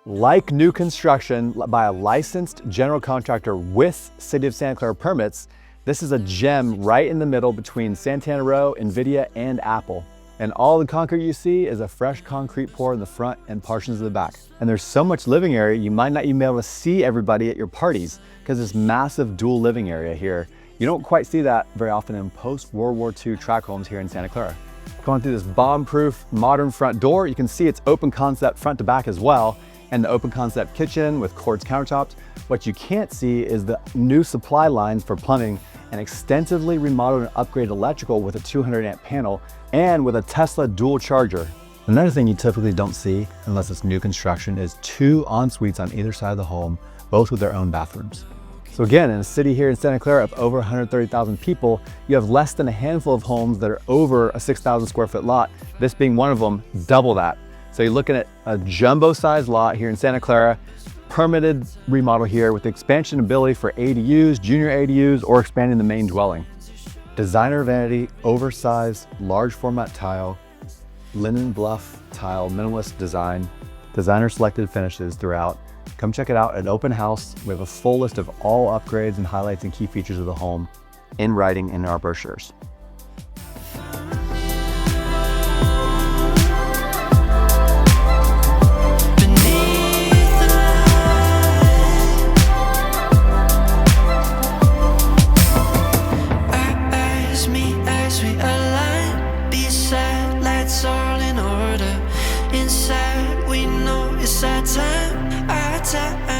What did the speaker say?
Like new construction by a licensed general contractor with City of Santa Clara permits, this is a gem right in the middle between Santana Row, NVIDIA, and Apple. And all the concrete you see is a fresh concrete pour in the front and portions of the back. And there's so much living area, you might not even be able to see everybody at your parties because this massive dual living area here. You don't quite see that very often in post-World War II tract homes here in Santa Clara. Going through this bomb-proof modern front door, you can see it's open concept front to back as well, and the open concept kitchen with quartz countertops. What you can't see is the new supply lines for plumbing and extensively remodeled and upgraded electrical with a 200 amp panel and with a Tesla dual charger. Another thing you typically don't see, unless it's new construction, is 2 en-suites on either side of the home, both with their own bathrooms. So again, in a city here in Santa Clara of over 130,000 people, you have less than a handful of homes that are over a 6,000 square foot lot, this being one of them, double that. So you're looking at a jumbo sized lot here in Santa Clara, permitted remodel here with expansion ability for ADUs, junior ADUs, or expanding the main dwelling. Designer vanity, oversized, large format tile, linen bluff tile, minimalist design, designer selected finishes throughout. Come check it out at Open House. We have a full list of all upgrades and highlights and key features of the home in writing in our brochures. Inside, we know it's our time, our time.